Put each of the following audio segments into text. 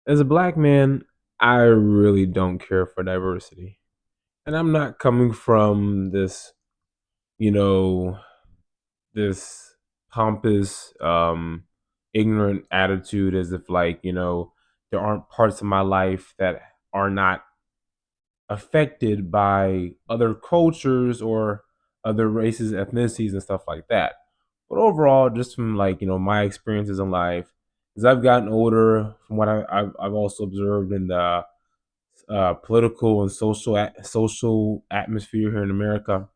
As a black man, I really don't care for diversity. And I'm not coming from this, you know, this pompous, ignorant attitude as if like, there aren't parts of my life that are not affected by other cultures or other races, ethnicities, and stuff like that. But overall, just from like my experiences in life, as I've gotten older, from what I've also observed in the political and social atmosphere here in America,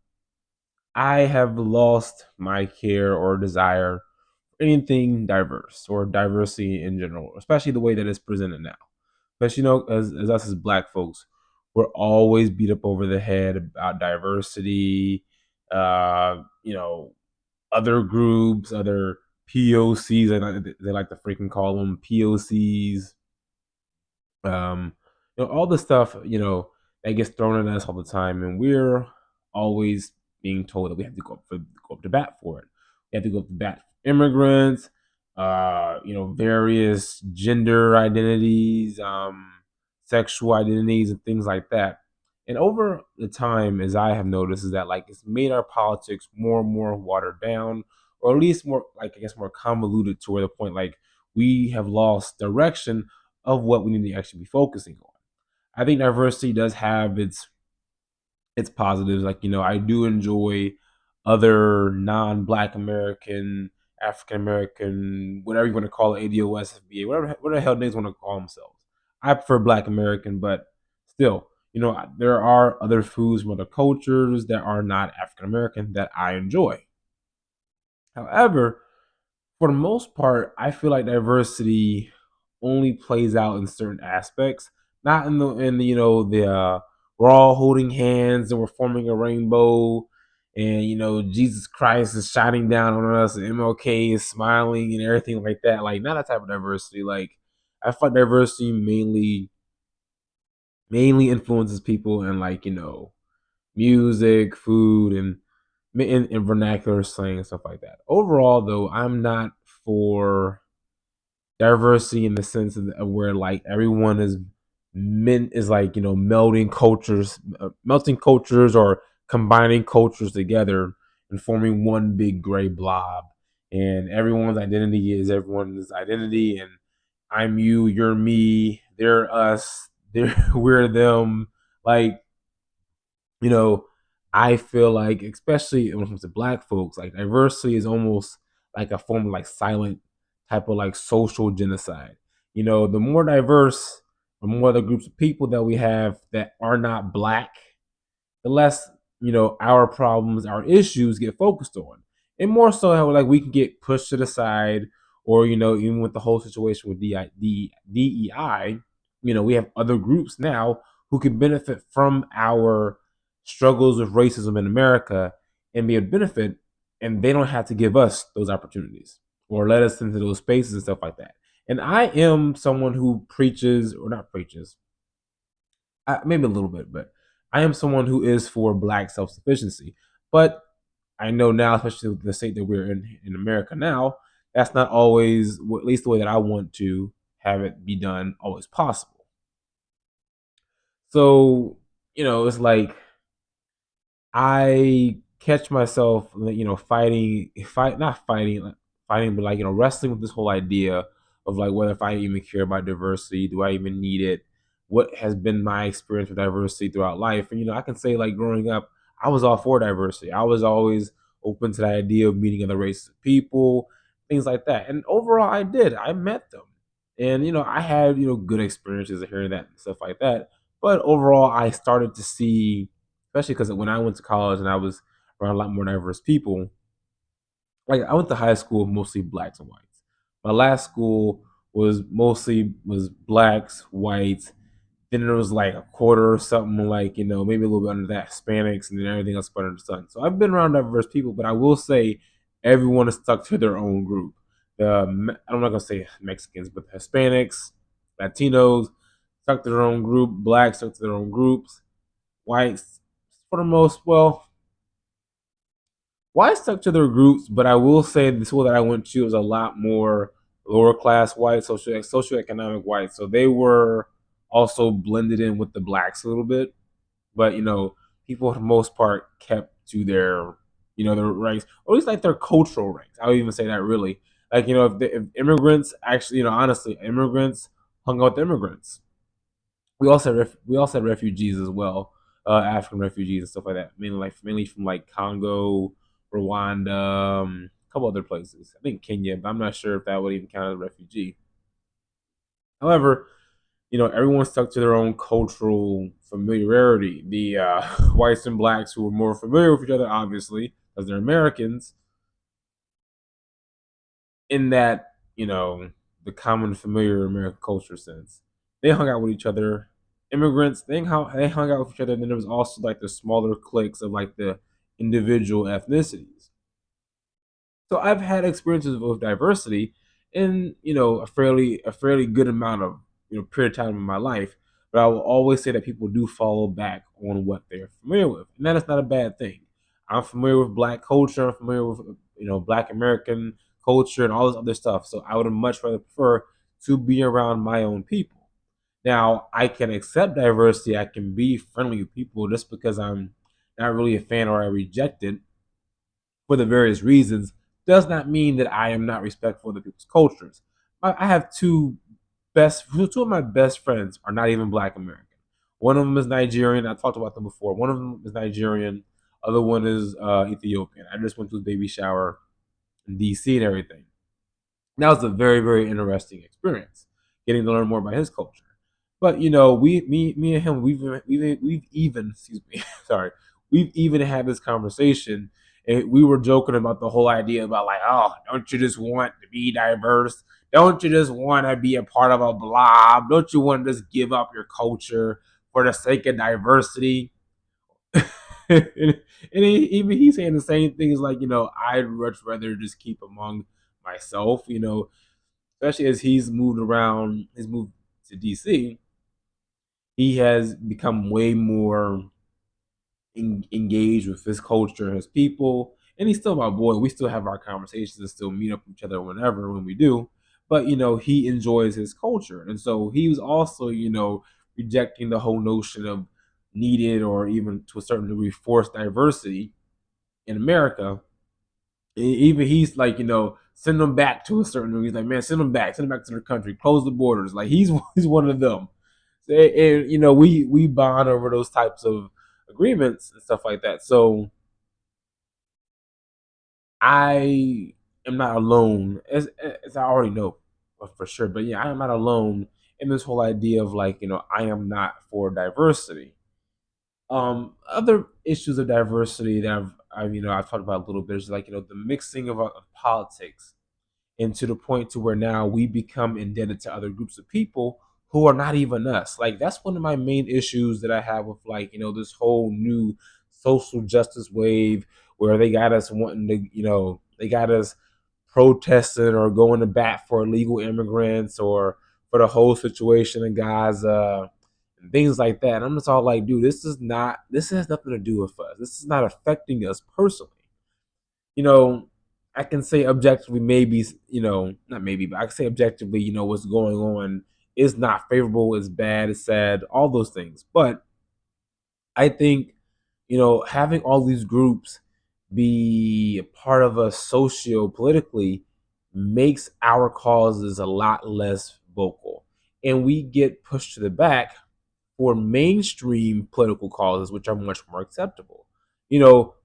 I have lost my care or desire for anything diverse or diversity in general, especially the way that it's presented now. But as us as black folks, we're always beat up over the head about diversity, other groups, other POCs, they like to freaking call them POCs, all the stuff that gets thrown at us all the time, and we're always being told that we have to go up to bat for it. We have to go up to bat for immigrants, various gender identities, sexual identities, and things like that. And over the time, as I have noticed, is that like it's made our politics more and more watered down, or at least more like I guess more convoluted to where the point like we have lost direction of what we need to actually be focusing on. I think diversity does have its positives. Like, I do enjoy other non-black American, African American, whatever you want to call it, ADOS, FBA, whatever the hell they want to call themselves. I prefer Black American, but still, there are other foods from other cultures that are not African American that I enjoy. However, for the most part, I feel like diversity only plays out in certain aspects, not in the we're all holding hands and we're forming a rainbow, and Jesus Christ is shining down on us, and MLK is smiling and everything like that. Like not that type of diversity. Like I find diversity mainly influences people in like music, food, and in vernacular slang and stuff like that. Overall, though, I'm not for diversity in the sense of where like everyone is meant is like melting cultures or combining cultures together and forming one big gray blob. And everyone's identity is everyone's identity, and I'm you, you're me, they're us, we're them. Like you know, I feel like, especially when it comes to black folks, like diversity is almost like a form of like silent type of like social genocide. The more diverse, the more the groups of people that we have that are not black, the less our problems, our issues get focused on, and more so how like we can get pushed to the side, or even with the whole situation with DEI, we have other groups now who can benefit from our struggles with racism in America and be a benefit, and they don't have to give us those opportunities or let us into those spaces and stuff like that. And I am someone who preaches, or not preaches, maybe a little bit, but I am someone who is for black self sufficiency. But I know now, especially with the state that we're in America now, that's not always, at least the way that I want to have it be done, always possible. So, it's like I catch myself, not fighting, fighting, but like wrestling with this whole idea of like whether if I even care about diversity, do I even need it? What has been my experience with diversity throughout life? And I can say like growing up, I was all for diversity. I was always open to the idea of meeting other races of people, things like that. And overall, I did. I met them, and I had good experiences of hearing that and stuff like that. But overall, I started to see, especially because when I went to college and I was around a lot more diverse people. Like I went to high school mostly blacks and whites. My last school was blacks, whites. Then there was like a quarter or something like maybe a little bit under that Hispanics, and then everything else under the sun. So I've been around diverse people, but I will say everyone is stuck to their own group. I'm not gonna say Mexicans, but Hispanics, Latinos stuck to their own group. Blacks stuck to their own groups. Whites, for the most, well, whites stuck to their groups, but I will say the school that I went to was a lot more. lower class whites, socioeconomic whites. So they were also blended in with the blacks a little bit, but people for the most part kept to their their ranks, or at least like their cultural ranks. I would even say that really, like if immigrants actually, honestly, immigrants hung out with immigrants. We also had refugees as well, African refugees and stuff like that. Mainly from like Congo, Rwanda, a couple other places. I think Kenya, but I'm not sure if that would even count as a refugee. However, everyone stuck to their own cultural familiarity. The whites and blacks who were more familiar with each other, obviously, because they're Americans, in that, the common familiar American culture sense. They hung out with each other. Immigrants, they hung out with each other. And then there was also like the smaller cliques of like the individual ethnicities. So I've had experiences with diversity in a fairly good amount of period of time in my life. But I will always say that people do follow back on what they're familiar with, and that is not a bad thing. I'm familiar with Black culture. I'm familiar with Black American culture and all this other stuff. So I would much rather prefer to be around my own people. Now I can accept diversity. I can be friendly with people just because I'm not really a fan or I reject it for the various reasons does not mean that I am not respectful of the people's cultures. I have two of my best friends are not even Black American. One of them is Nigerian. I talked about them before. One of them is Nigerian. Other one is Ethiopian. I just went to his baby shower in DC and everything. That was a very, very interesting experience, getting to learn more about his culture. But me and him, we've even, excuse me, sorry, we've even had this conversation, and we were joking about the whole idea about like, oh, don't you just want to be diverse? Don't you just want to be a part of a blob? Don't you want to just give up your culture for the sake of diversity? And even he's saying the same things like, I'd much rather just keep among myself, especially as he's moved to DC. He has become way more engaged with his culture and his people. And he's still my boy. We still have our conversations and still meet up with each other whenever when we do. But he enjoys his culture. And so he was also, rejecting the whole notion of needed or even to a certain degree forced diversity in America. Even he's like, send them back to a certain degree. He's like, man, send them back to their country, close the borders. Like he's one of them. And we bond over those types of agreements and stuff like that. So I am not alone, as I already know for sure. But yeah, I am not alone in this whole idea of like, I am not for diversity. Other issues of diversity that I've talked about a little bit is like the mixing of politics, and to the point to where now we become indebted to other groups of people who are not even us. Like that's one of my main issues that I have with like this whole new social justice wave where they got us wanting to they got us protesting or going to bat for illegal immigrants or for the whole situation in Gaza and things like that. And I'm just all like, dude, this has nothing to do with us. This is not affecting us personally. you know, I can say objectively, maybe, not maybe, but I can say objectively, what's going on is not favorable, is bad, is sad, all those things. But I think, having all these groups be a part of us socio politically makes our causes a lot less vocal. And we get pushed to the back for mainstream political causes, which are much more acceptable.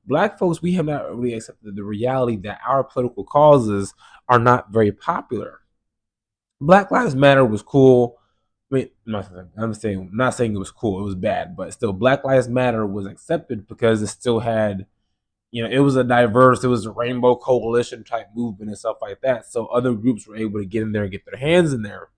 Black folks, we have not really accepted the reality that our political causes are not very popular. Black Lives Matter was cool. I mean, I'm not saying it was cool. It was bad, but still, Black Lives Matter was accepted because it still had, it was it was a rainbow coalition type movement and stuff like that. So other groups were able to get in there and get their hands in there.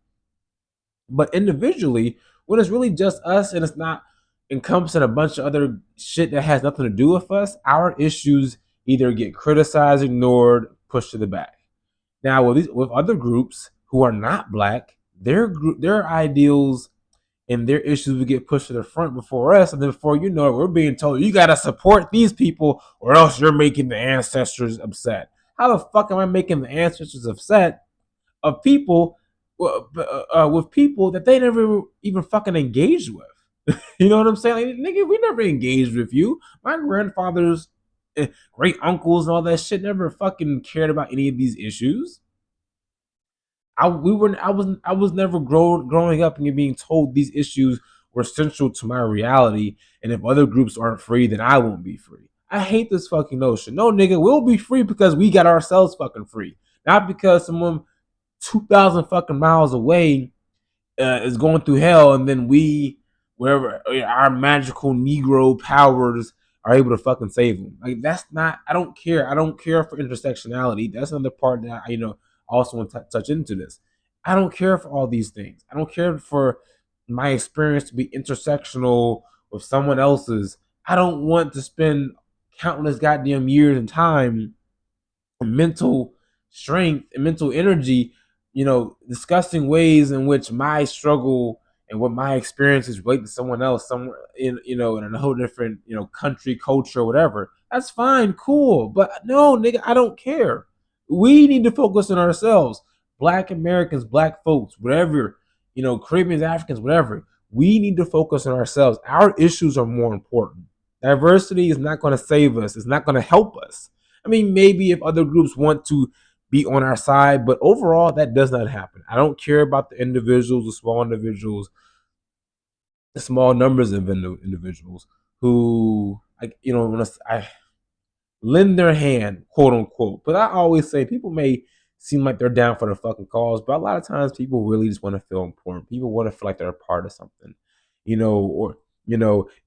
But individually, when it's really just us and it's not encompassing a bunch of other shit that has nothing to do with us, our issues either get criticized, ignored, pushed to the back. Now, with other groups who are not black, their ideals and their issues will get pushed to the front before us, and then before you know it, we're being told you gotta support these people or else you're making the ancestors upset. How the fuck am I making the ancestors upset of people with people that they never even fucking engaged with. You know what I'm saying? Like, nigga, we never engaged with you. My grandfather's great uncles and all that shit never fucking cared about any of these issues. I was never growing up and being told these issues were central to my reality, and if other groups aren't free, then I won't be free. I hate this fucking notion. No, nigga, we'll be free because we got ourselves fucking free, not because someone 2,000 fucking miles away is going through hell, and then we, wherever our magical Negro powers are able to fucking save them. Like that's not. I don't care. I don't care for intersectionality. That's another part that I, also want to touch into this. I don't care for all these things. I don't care for my experience to be intersectional with someone else's. I don't want to spend countless goddamn years and time mental strength and mental energy, discussing ways in which my struggle and what my experiences relate to someone else somewhere in a whole different, country, culture, whatever. That's fine, cool. But no, nigga, I don't care. We need to focus on ourselves. Black Americans, black folks, whatever, Caribbeans, Africans, whatever. We need to focus on ourselves. Our issues are more important. Diversity is not going to save us. It's not going to help us. I mean, maybe if other groups want to be on our side, but overall, that does not happen. I don't care about the individuals, the small numbers of individuals who, when I lend their hand, quote unquote. But I always say people may seem like they're down for the fucking cause, but a lot of times people really just want to feel important. People want to feel like they're a part of something, or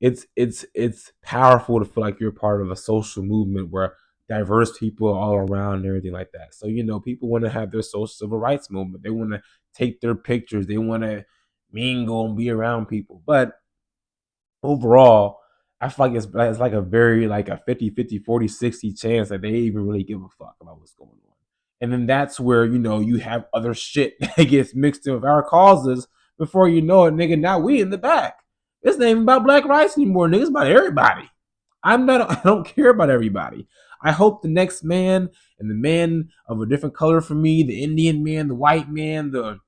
it's powerful to feel like you're part of a social movement where diverse people are all around and everything like that. So people want to have their social civil rights movement. They want to take their pictures. They want to mingle and be around people, but overall, I feel like it's like a very like a 50-50, 40-60 chance that they even really give a fuck about what's going on. And then that's where, you have other shit that gets mixed in with our causes. Before you know it, nigga, now we in the back. It's not even about black rights anymore, nigga. It's about everybody. I don't care about everybody. I hope the next man and the man of a different color from me, the Indian man, the white man, the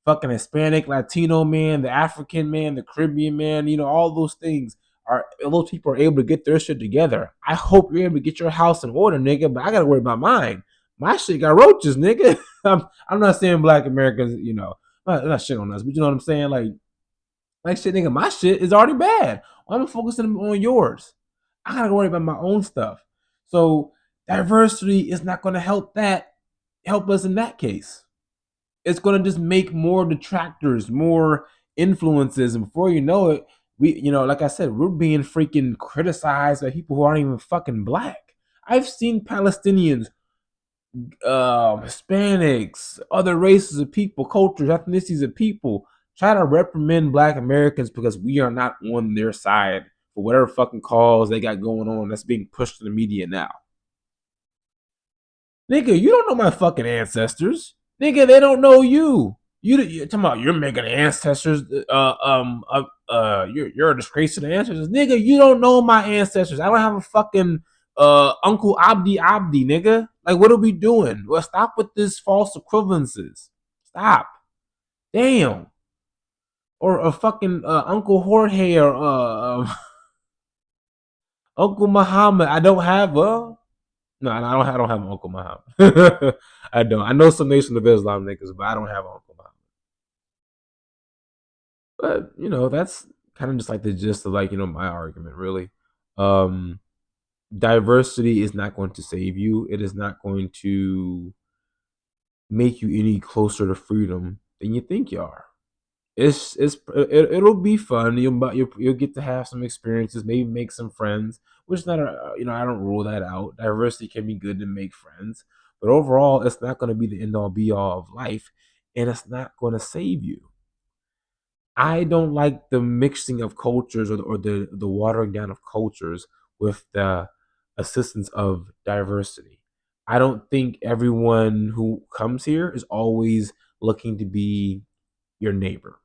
fucking Hispanic, Latino man, the African man, the Caribbean man, all those things those people are able to get their shit together. I hope you're able to get your house in order, nigga, but I gotta worry about mine. My shit got roaches, nigga. I'm not saying black Americans, not shit on us, but you know what I'm saying? Like shit, nigga, my shit is already bad. I'm focusing on yours. I gotta worry about my own stuff. So diversity is not gonna help us in that case. It's going to just make more detractors, more influences, and before you know it, like I said, we're being freaking criticized by people who aren't even fucking black. I've seen Palestinians, Hispanics, other races of people, cultures, ethnicities of people try to reprimand black Americans because we are not on their side for whatever fucking cause they got going on that's being pushed to the media now. Nigga, you don't know my fucking ancestors. Nigga, they don't know you. You're talking about you're making ancestors. You're a disgrace to the ancestors, nigga. You don't know my ancestors. I don't have a fucking Uncle Abdi, nigga. Like, what are we doing? Well, stop with this false equivalences. Stop. Damn. Or a fucking Uncle Jorge or Uncle Muhammad. I don't have a. No, I don't have an Uncle Muhammad. I don't. I know some Nation of Islam niggas, but I don't have an Uncle Muhammad. But that's kind of just like the gist of like my argument. Really, um, diversity is not going to save you. It is not going to make you any closer to freedom than you think you are. It'll be fun. You'll get to have some experiences, maybe make some friends. Which is not I don't rule that out. Diversity can be good to make friends, but overall, it's not going to be the end all be all of life, and it's not going to save you. I don't like the mixing of cultures or the watering down of cultures with the assistance of diversity. I don't think everyone who comes here is always looking to be your neighbor.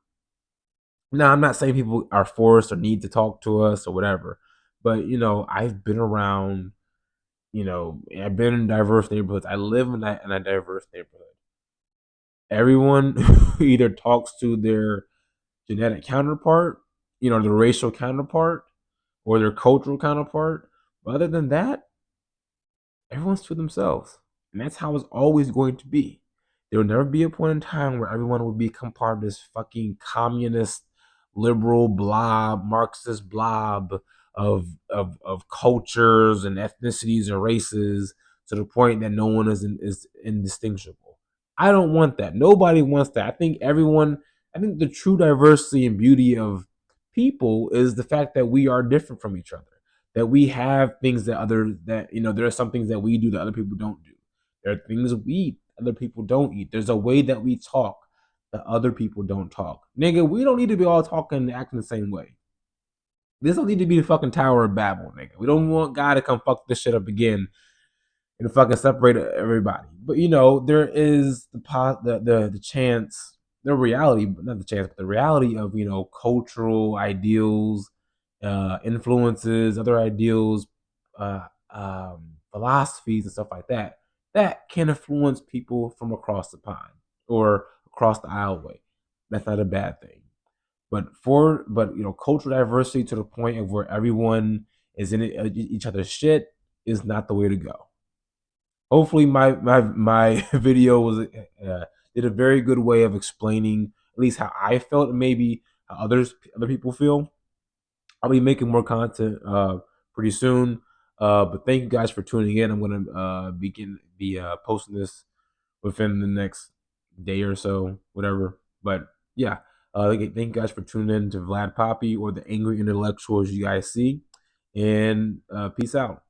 Now, I'm not saying people are forced or need to talk to us or whatever, but I've been around. I've been in diverse neighborhoods. I live in a diverse neighborhood. everyone either talks to their genetic counterpart, their racial counterpart, or their cultural counterpart. But other than that, everyone's to themselves. And that's how it's always going to be. There will never be a point in time where everyone will become part of this fucking communist, liberal blob, Marxist blob of cultures and ethnicities and races to the point that no one is indistinguishable. I don't want that. Nobody wants that. I think the true diversity and beauty of people is the fact that we are different from each other, that we have things there are some things that we do that other people don't do. There are things we eat other people don't eat. There's a way that we talk that other people don't talk. Nigga, we don't need to be all talking and acting the same way. This don't need to be the fucking Tower of Babel, nigga. We don't want God to come fuck this shit up again and fucking separate everybody. But there is the chance, the reality, but not the chance, but the reality of cultural ideals, influences, other ideals, philosophies, and stuff like that that can influence people from across the pond or across the aisleway. That's not a bad thing. But cultural diversity to the point of where everyone is in each other's shit is not the way to go. Hopefully my video did a very good way of explaining at least how I felt and maybe how other people feel. I'll be making more content pretty soon. But thank you guys for tuning in. I'm gonna be posting this within the next day or so, whatever. But yeah, thank you guys for tuning in to Vlad Poppy or the Angry Intellectuals you guys see, and peace out.